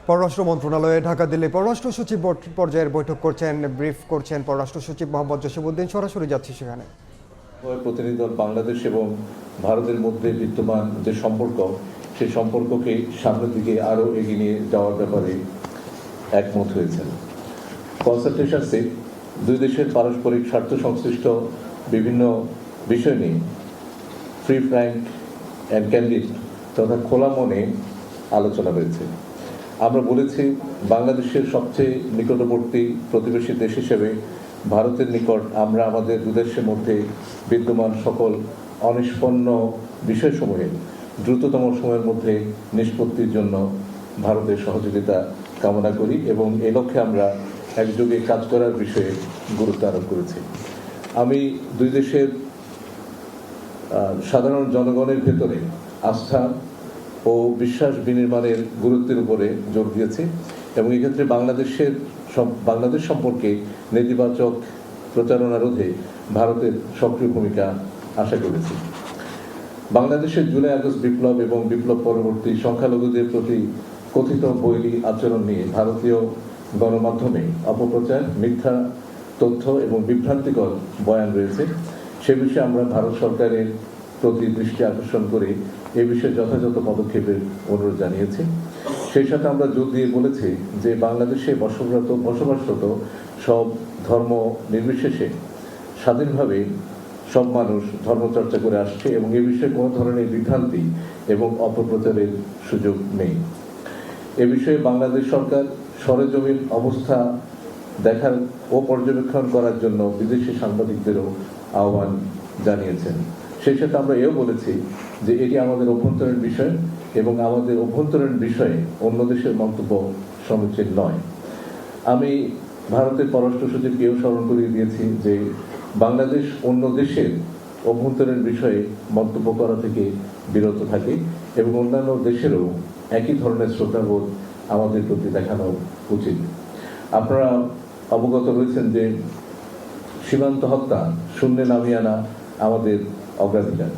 পররাষ্ট্র মন্ত্রণালয়ে ঢাকা দিল্লি পররাষ্ট্র সচিব পর্যায়ের বৈঠক করছেন, ব্রিফ করছেন পররাষ্ট্র সচিব মোহাম্মদ জসিমউদ্দিন। সরাসরি যাচ্ছি সেখানে। প্রতিনিধি দল বাংলাদেশ এবং ভারতের মধ্যে বিদ্যমান যে সম্পর্ক, সেই সম্পর্ককে সামনের দিকে আরও এগিয়ে নিয়ে যাওয়ার ব্যাপারে একমত হয়েছেন। কনসালটেশনসে দুই দেশের পারস্পরিক স্বার্থ সংশ্লিষ্ট বিভিন্ন বিষয় নিয়ে ফ্রি ফ্র্যাঙ্ক অ্যান্ড ক্যান্ডিড তথা খোলা মনে আলোচনা হয়েছে। আমরা বলেছি, বাংলাদেশের সবচেয়ে নিকটবর্তী প্রতিবেশী দেশ হিসেবে ভারতের নিকট আমরা আমাদের দুদেশের মধ্যে বিদ্যমান সকল অনিষ্পন্ন বিষয়সমূহে দ্রুততম সময়ের মধ্যে নিষ্পত্তির জন্য ভারতের সহযোগিতা কামনা করি এবং এ লক্ষ্যে আমরা একযোগে কাজ করার বিষয়ে গুরুত্ব আরোপ করেছি। আমি দুই দেশের সাধারণ জনগণের ভেতরে আস্থা ও বিশ্বাস বিনির্মাণের গুরুত্বের উপরে জোর দিয়েছি এবং এক্ষেত্রে বাংলাদেশ সম্পর্কে নেতিবাচক প্রচারণা রোধে ভারতের সক্রিয় ভূমিকা আশা করেছি। বাংলাদেশের জুলাই আগস্ট বিপ্লব এবং বিপ্লব পরবর্তী সংখ্যালঘুদের প্রতি কথিত বৈরী আচরণ নিয়ে ভারতীয় গণমাধ্যমে অপপ্রচার, মিথ্যা তথ্য এবং বিভ্রান্তিকর বয়ান রয়েছে। সে বিষয়ে আমরা ভারত সরকারের প্রতি দৃষ্টি আকর্ষণ করে এ বিষয়ে যথাযথ পদক্ষেপের অনুরোধ জানিয়েছি। সেই সাথে আমরা জোর দিয়ে বলেছি যে বাংলাদেশে বসবাসরত সব ধর্ম নির্বিশেষে স্বাধীনভাবে সব মানুষ ধর্মচর্চা করে আসছে এবং এ বিষয়ে কোনো ধরনের বিভ্রান্তি এবং অপপ্রচারের সুযোগ নেই। এ বিষয়ে বাংলাদেশ সরকার সরেজমিন অবস্থা দেখার ও পর্যবেক্ষণ করার জন্য বিদেশি সাংবাদিকদেরও আহ্বান জানিয়েছেন। সেই সাথে আমরা এও বলেছি যে এটি আমাদের অভ্যন্তরীণ বিষয় এবং আমাদের অভ্যন্তরীণ বিষয়ে অন্য দেশের মন্তব্য সমীচীন নয়। আমি ভারতের পররাষ্ট্র সচিবকেও স্মরণ করিয়ে দিয়েছি যে বাংলাদেশ অন্য দেশের অভ্যন্তরীণ বিষয়ে মন্তব্য করা থেকে বিরত থাকে এবং অন্যান্য দেশেরও একই ধরনের শ্রদ্ধাবোধ আমাদের প্রতি দেখানো উচিত। আপনারা অবগত রয়েছেন যে সীমান্ত হত্যা শূন্যে নামিয়ে আনা আমাদের অগ্রাধিকার।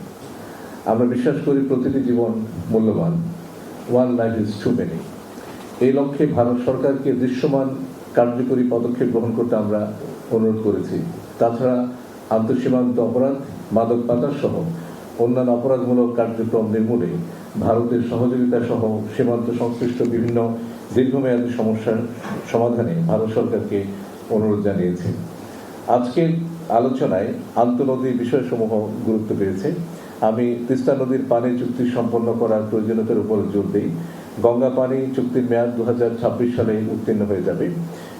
আমরা বিশ্বাস করি প্রতিটি জীবন মূল্যবান। One life is too many. এই লক্ষ্যে ভারত সরকারকে দৃশ্যমান কার্যকরী পদক্ষেপ গ্রহণ করতে আমরা অনুরোধ করেছি। তাছাড়া আন্তঃসীমান্ত অপরাধ, মাদক পাচার সহ অন্যান্য অপরাধমূলক কার্যক্রম নির্মূলে ভারতের সহযোগিতা সহ সীমান্ত সংশ্লিষ্ট বিভিন্ন দীর্ঘমেয়াদী সমস্যার সমাধানে ভারত সরকারকে অনুরোধ জানিয়েছি। আজকের আলোচনায় আন্তঃনদী বিষয়সমূহ গুরুত্ব পেয়েছে। আমি তিস্তা নদীর পানি চুক্তি সম্পন্ন করার প্রয়োজনীয়তার উপর জোর দিই। গঙ্গা পানি চুক্তির মেয়াদ 2026 সালে উত্তীর্ণ হয়ে যাবে।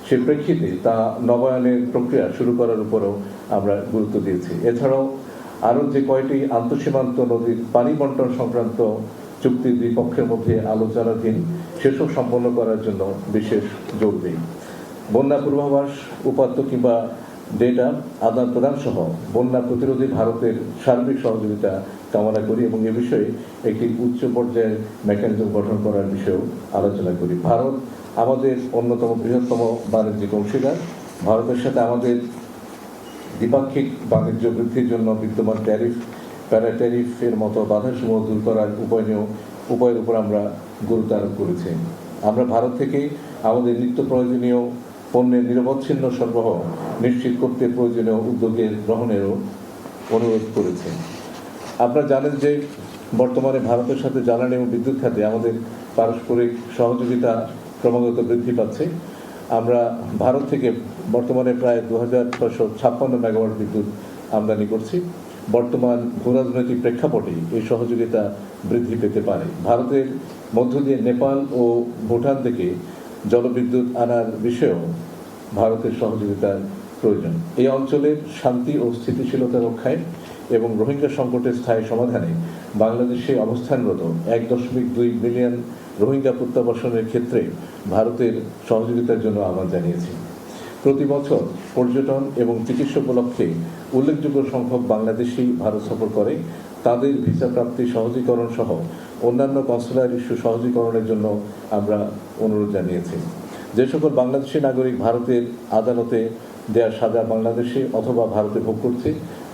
সে প্রেক্ষিতে তা নবায়নের প্রক্রিয়া শুরু করার উপরও আমরা গুরুত্ব দিয়েছি। এছাড়াও আরও যে কয়টি আন্তঃসীমান্ত নদীর পানি বন্টন সংক্রান্ত চুক্তি দুই পক্ষের মধ্যে আলোচনাধীন সেসব সম্পন্ন করার জন্য বিশেষ জোর দিই। বন্যা পূর্বাভাস, উপাত্ত কিংবা ডেটা আদান প্রদান সহ বন্যা প্রতিরোধী ভারতের সার্বিক সহযোগিতা কামনা করি এবং এ বিষয়ে একটি উচ্চ পর্যায়ের মেকানিজম গঠন করার বিষয়েও আলোচনা করি। ভারত আমাদের অন্যতম বৃহত্তম বাণিজ্যিক অংশীদার। ভারতের সাথে আমাদের দ্বিপাক্ষিক বাণিজ্য বৃদ্ধির জন্য বিদ্যমান ট্যারিফ, প্যারাট্যারিফের মতো বাধাসমূহ দূর করার উপায়ের উপর আমরা গুরুত্ব আরোপ করেছি। আমরা ভারত থেকে আমাদের নিত্য প্রয়োজনীয় পণ্যের নিরবচ্ছিন্ন সরবরাহ নিশ্চিত করতে প্রয়োজনীয় উদ্যোগের গ্রহণেরও অনুরোধ করেছে। আপনারা জানেন যে বর্তমানে ভারতের সাথে জ্বালানি এবং বিদ্যুৎ খাতে আমাদের পারস্পরিক সহযোগিতা ক্রমাগত বৃদ্ধি পাচ্ছে। আমরা ভারত থেকে বর্তমানে প্রায় 2656 মেগাওয়াট বিদ্যুৎ আমদানি করছি। বর্তমান ভূরাজনৈতিক প্রেক্ষাপটে এই সহযোগিতা বৃদ্ধি পেতে পারে। ভারতের মধ্য দিয়ে নেপাল ও ভুটান থেকে জলবিদ্যুৎ আনার বিষয়েও ভারতের সহযোগিতার প্রয়োজন। এই অঞ্চলের শান্তি ও স্থিতিশীলতা রক্ষায় এবং রোহিঙ্গা সংকটের স্থায়ী সমাধানে বাংলাদেশে অবস্থানরত 1.2 মিলিয়ন রোহিঙ্গা প্রত্যাবাসনের ক্ষেত্রে ভারতের সহযোগিতার জন্য আহ্বান জানিয়েছি। প্রতি বছর পর্যটন এবং চিকিৎসা উপলক্ষে উল্লেখযোগ্য সংখ্যক বাংলাদেশি ভারত সফর করে। তাদের ভিসা প্রাপ্তি সহজীকরণ সহ অন্যান্য কনসুলার ইস্যু সহজীকরণের জন্য আমরা অনুরোধ জানিয়েছি। যে সকল বাংলাদেশি নাগরিক ভারতের আদালতে দেয়া সাজা বাংলাদেশে অথবা ভারতে ভোগ করছে,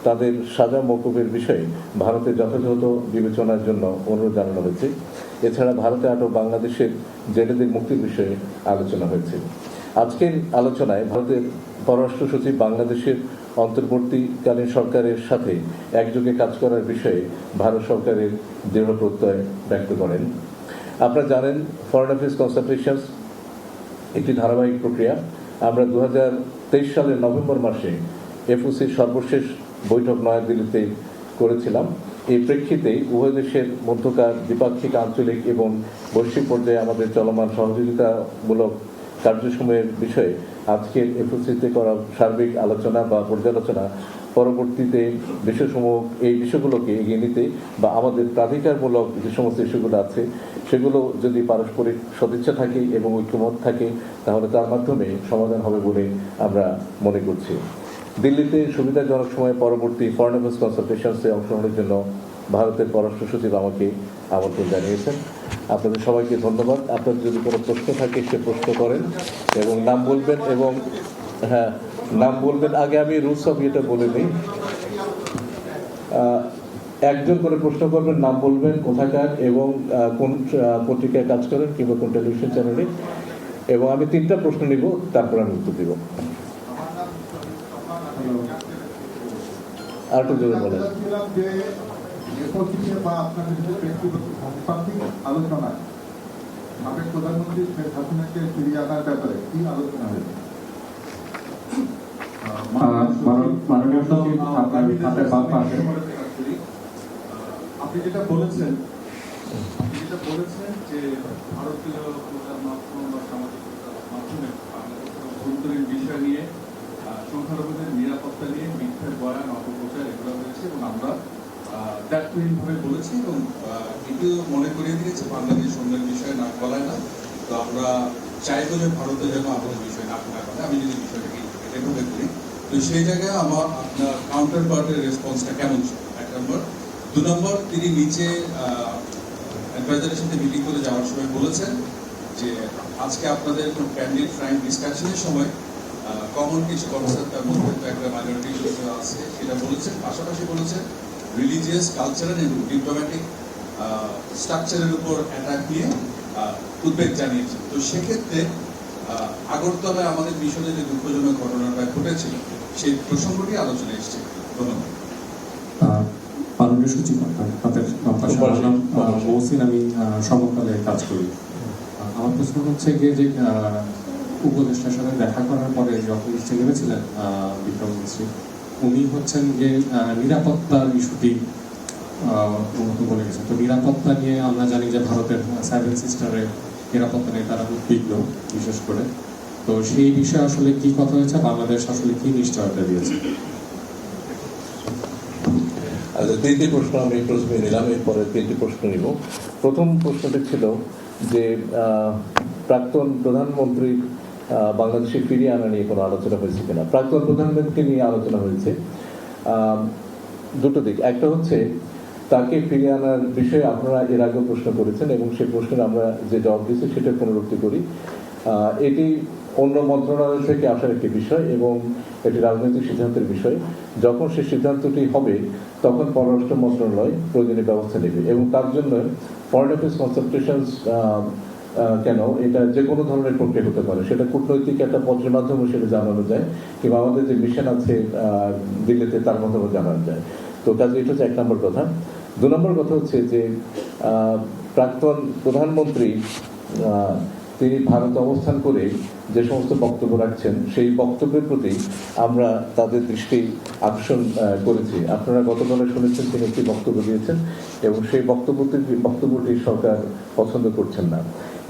তাদের সাজা মওকুফের বিষয়ে ভারতের যথাযথ বিবেচনার জন্য অনুরোধ জানানো হয়েছে। এছাড়া ভারতে আটক বাংলাদেশের জেলেদের মুক্তির বিষয়ে আলোচনা হয়েছে। আজকের আলোচনায় ভারতের পররাষ্ট্র সচিব বাংলাদেশের অন্তর্বর্তীকালীন সরকারের সাথে একযোগে কাজ করার বিষয়ে ভারত সরকারের দৃঢ় প্রত্যয় ব্যক্ত করেন। আপনারা জানেন, ফরেন অ্যাফেয়ার্স কনসালটেশনস একটি ধারাবাহিক প্রক্রিয়া। আমরা 2023 সালের নভেম্বর মাসে এফওসির সর্বশেষ বৈঠক নয়াদিল্লিতে করেছিলাম। এই প্রেক্ষিতে উভয় দেশের মধ্যকার দ্বিপাক্ষিক, আঞ্চলিক এবং বৈশ্বিক পর্যায়ে আমাদের চলমান সহযোগিতামূলক কার্যসমূহের বিষয়ে আজকের এফওসিতে করা সার্বিক আলোচনা বা পর্যালোচনা পরবর্তীতে এই বিষয়গুলোকে এগিয়ে নিতে বা আমাদের প্রাধিকারমূলক যে সমস্ত ইস্যুগুলো আছে সেগুলো যদি পারস্পরিক সদিচ্ছা থাকে এবং ঐক্যমত থাকে তাহলে তার মাধ্যমে সমাধান হবে বলে আমরা মনে করছি। দিল্লিতে সুবিধাজনক সময়ে পরবর্তী ফরেন অ্যাফেয়ার্স কনসালটেশনসে অংশগ্রহণের জন্য ভারতের পররাষ্ট্র সচিব আমাকে আমন্ত্রণ জানিয়েছেন। আপনাদের সবাইকে ধন্যবাদ। আপনাদের যদি কোনো প্রশ্ন থাকে সে প্রশ্ন করেন এবং নাম বলবেন, এবং হ্যাঁ, নাম বলবেন। আগে আমি রুলস অফ ইয়েটা বলে নিই। একজন করে প্রশ্ন করবেন, নাম বলবেন, কোথাকার এবং কোন পত্রিকায় কাজ করেন কিংবা কোন টেলিভিশন চ্যানেলে, এবং আমি 3টা প্রশ্ন নিব, তারপর আমি উত্তর দিব। আর একটু জোরে বলেন। আলোচনায় সাবেক প্রধানমন্ত্রী শেখ হাসিনাকে ফিরিয়ে আনার ব্যাপারে কি আলোচনা হয়েছে? আপনি যেটা বলেছেন যে ভারতীয় প্রচার মাধ্যম বা সামাজিক মাধ্যমে অভ্যন্তরীণ বিষয় নিয়ে, সংখ্যালঘুদের নিরাপত্তা নিয়ে মিথ্যা বয়ান, অপপ্রচার এগুলো হয়েছে এবং আমরা ভাবে বলেছি এবং এটিও মনে করিয়ে দিয়েছে বাংলাদেশ অন্যের বিষয়ে নাক গলায় না। তো আমরা চাইবো যে ভারতের যেন আমাদের বিষয় নাক না গলায়। আমি যদি বিষয়টাকে এভাবে করি, তো সেই জায়গায় আমার আপনার কাউন্টার পার্টের রেসপন্সটা কেমন ছিল, 1 নম্বর। 2 নম্বর, তিনি নিচে অ্যাডভাইজারের সাথে মিটিং করে যাওয়ার সময় বলেছেন যে আজকে আপনাদের ক্যান্ডিড ফ্র্যাঙ্ক ডিসকাশনের সময় কমন কিছু কনসেপ্ট, তার মধ্যে তো একটা মাইনরিটি ইস্যু আছে সেটা বলেছেন। পাশাপাশি বলেছেন রিলিজিয়াস, কালচারাল এবং ডিপ্লোম্যাটিক স্ট্রাকচারের উপর অ্যাটাক নিয়ে উদ্বেগ জানিয়েছেন। তো সেক্ষেত্রে আগরতলায় আমাদের মিশনে যে দুঃখজনক ঘটনাটা ঘটেছিল সেই প্রসঙ্গটি আলোচনায় এসেছে। ধন্যবাদ। মাননীয় সচিব, আমি সমকালে কাজ করি। আমার প্রশ্ন হচ্ছে গিয়ে যে উপদেষ্টার সাথে দেখা করার পরে যখন ভেবেছিলেন বিক্রম মিস্ত্রি, উনি হচ্ছেন যে নিরাপত্তার ইস্যুটি বলে গেছেন। তো নিরাপত্তা নিয়ে আমরা জানি যে ভারতের 7 সিস্টারের নিরাপত্তা নিয়ে তারা উদ্বিগ্ন বিশেষ করে। তো সেই বিষয়ে আসলে কি কথা হয়েছে, বাংলাদেশ আসলে কি নিশ্চয়তা দিয়েছে? আচ্ছা, 3টি প্রশ্ন আমি প্রথমে নিলাম, এরপরে 3টি প্রশ্ন নিব। প্রথম প্রশ্নটি ছিল যে প্রাক্তন প্রধানমন্ত্রীর বাংলাদেশে ফিরিয়ে আনা নিয়ে কোনো আলোচনা হয়েছে কিনা। প্রাক্তন প্রধানমন্ত্রীকে নিয়ে আলোচনা হয়েছে। দুটো দিক, একটা হচ্ছে তাকে ফিরিয়ে আনার বিষয়ে আপনারা এর আগেও প্রশ্ন করেছেন এবং সেই প্রশ্নের আমরা যে জবাব দিয়েছি সেটা পুনরুক্তি করি। এটি অন্য মন্ত্রণালয় থেকে আসার একটি বিষয় এবং এটি রাজনৈতিক সিদ্ধান্তের বিষয়। যখন সেই সিদ্ধান্তটি হবে তখন পররাষ্ট্র মন্ত্রণালয় প্রয়োজনীয় ব্যবস্থা নেবে এবং তার জন্য ফরেন অ্যাফেয়ার্স কনসালটেশনস কেন, এটা যে কোনো ধরনের প্রক্রিয়া হতে পারে। সেটা কূটনৈতিক একটা পত্রের মাধ্যমে সেটা জানানো যায় কিংবা আমাদের যে মিশন আছে দিল্লিতে তার মাধ্যমে জানানো যায়। তো কাজে এটা হচ্ছে 1 নম্বর কথা। 2 নম্বর কথা হচ্ছে যে প্রাক্তন প্রধানমন্ত্রী তিনি ভারতে অবস্থান করে যে সমস্ত বক্তব্য রাখছেন সেই বক্তব্যের প্রতি আমরা তাদের দৃষ্টি আকর্ষণ করেছি। আপনারা গতকালে শুনেছেন তিনি একটি বক্তব্য দিয়েছেন এবং সেই বক্তব্যটি সরকার পছন্দ করছেন না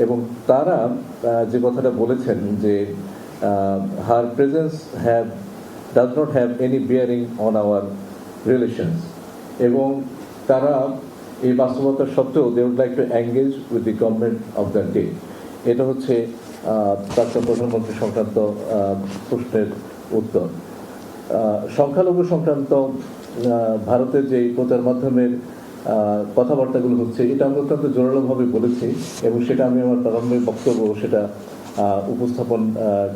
এবং তারা যে কথাটা বলেছেন যে হার presence does not have any bearing on our relations, এবং তারা এই বাস্তবতা সত্ত্বেও they would like to engage with the government of that day। এটা হচ্ছে প্রাক্তন প্রধানমন্ত্রী সংক্রান্ত প্রশ্নের উত্তর। সংখ্যালঘু সংক্রান্ত ভারতের যে প্রচার মাধ্যমের কথাবার্তাগুলো হচ্ছে এটা আমরা অত্যন্ত জোরালোভাবে বলেছি এবং সেটা আমি আমার প্রারম্ভিক বক্তব্য সেটা উপস্থাপন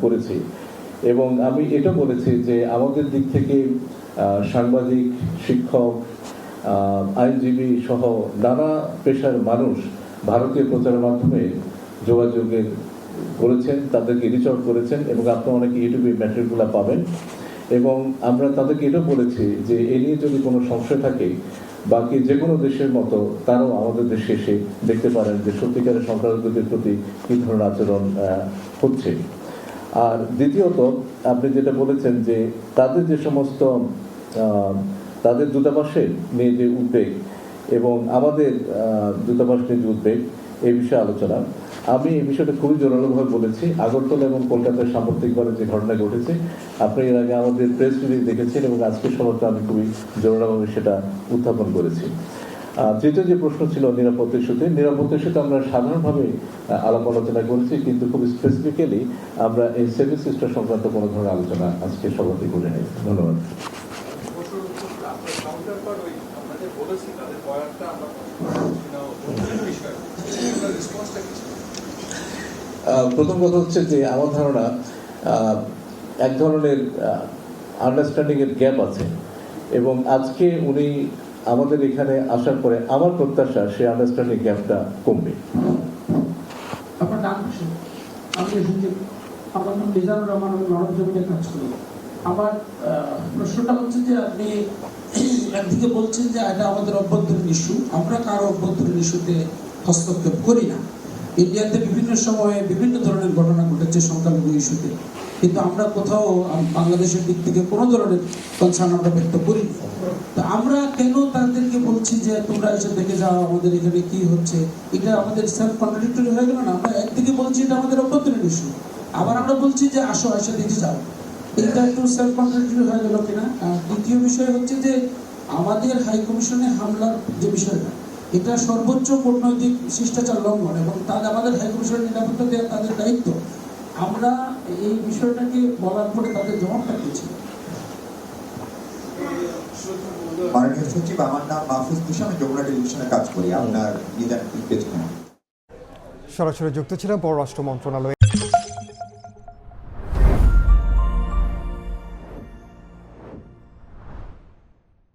করেছি এবং আমি এটা বলেছি যে আমাদের দিক থেকে সাংবাদিক, শিক্ষক, আইনজীবী সহ নানা পেশার মানুষ ভারতীয় প্রচারের মাধ্যমে যোগাযোগের করেছেন, তাদেরকে রিচ আউট করেছেন এবং আপনারা অনেকে ইউটিউবে ম্যাটেরিয়ালগুলো পাবেন। এবং আমরা তাদেরকে এটাও বলেছি যে এ নিয়ে যদি কোনো সংশয় থাকে, বাকি যে কোনো দেশের মতো তারাও আমাদের দেশে এসে দেখতে পারেন যে সত্যিকারের সংখ্যালঘুদের প্রতি কী ধরনের আচরণ হচ্ছে। আর দ্বিতীয়ত আপনি যেটা বলেছেন যে তাদের যে সমস্ত তাদের দূতাবাসে নিয়ে যে উদ্বেগ এবং আমাদের দূতাবাস নিয়ে যে উদ্বেগ, এই বিষয়ে আলোচনা, আমি এই বিষয়টা খুবই জোরালোভাবে বলেছি। আগরতলা এবং কলকাতার সাম্প্রতিকভাবে যে ঘটনা ঘটেছে, আপনি এর আগে আমাদের প্রেস রিলিজ দেখেছেন এবং আজকের সভাতে আমি খুবই জোরালোভাবে সেটা উত্থাপন করেছি। তৃতীয় যে প্রশ্ন ছিল নিরাপত্তা ইস্যুতে, নিরাপত্তা ইস্যুতে আমরা সাধারণভাবে আলাপ আলোচনা করেছি, কিন্তু খুব স্পেসিফিক্যালি আমরা এই সেভেন সিস্টার সংক্রান্ত কোনো ধরনের আলোচনা আজকে সভাতে করে নেই। ধন্যবাদ। প্রথম কথা হচ্ছে যে আমার ধারণা এক ধরনের আন্ডারস্ট্যান্ডিং এর গ্যাপ আছে এবং আজকে উনি আমাদের এখানে আসার পরে আমার প্রত্যাশা সেই আন্ডারস্ট্যান্ডিং গ্যাপটা কমবে। আপনার নাম কি? আমার নাম মিজানুর রহমান, আমি নরম জমিতে কাজ করি। আমার প্রশ্নটা হচ্ছে যে আপনি একদিকে বলছেন যে এটা আমাদের অভ্যন্তরীণ ইস্যু, আমরা কারো অভ্যন্তরীণ ইস্যুতে হস্তক্ষেপ করি না। ইন্ডিয়াতে বিভিন্ন সময়ে বিভিন্ন ধরনের ঘটনা ঘটেছে সংখ্যালঘু ইস্যুতে, কিন্তু আমরা কোথাও বাংলাদেশের দিক থেকে কোনো ধরনের কনসার্ন আমরা ব্যক্ত করিনি। তো আমরা কেন তাদেরকে বলছি যে তোমরা এসে দেখে যাও আমাদের এখানে কি হচ্ছে? এটা আমাদের সেলফ কন্ট্রাডিক্টরি হয়ে গেল না? আমরা একদিকে বলছি এটা আমাদের অভ্যন্তরীণ ইস্যু, আবার আমরা বলছি যে আসো এসে দেখে যাও। এটা একটু সেলফ কন্ট্রাডিক্টরি হয়ে গেল কিনা? দ্বিতীয় বিষয় হচ্ছে যে আমাদের হাই কমিশনে হামলার যে বিষয়টা, এটা সর্বোচ্চ কূটনৈতিক শিষ্টাচার লঙ্ঘন এবং তাদের আমাদের হাই কমিশনের নিরাপত্তা দেওয়া তাদের দায়িত্ব। আমরা এই বিষয়টাকে বলার পরে তাদের জবাবটা দিয়েছি। মাননীয় সচিব, আমার নাম মাহফুজ তুষা, আমি যমুনা টেলিভিশনে কাজ করি। আপনার পেজ। সরাসরি যুক্ত ছিলাম পররাষ্ট্র মন্ত্রণালয়ে।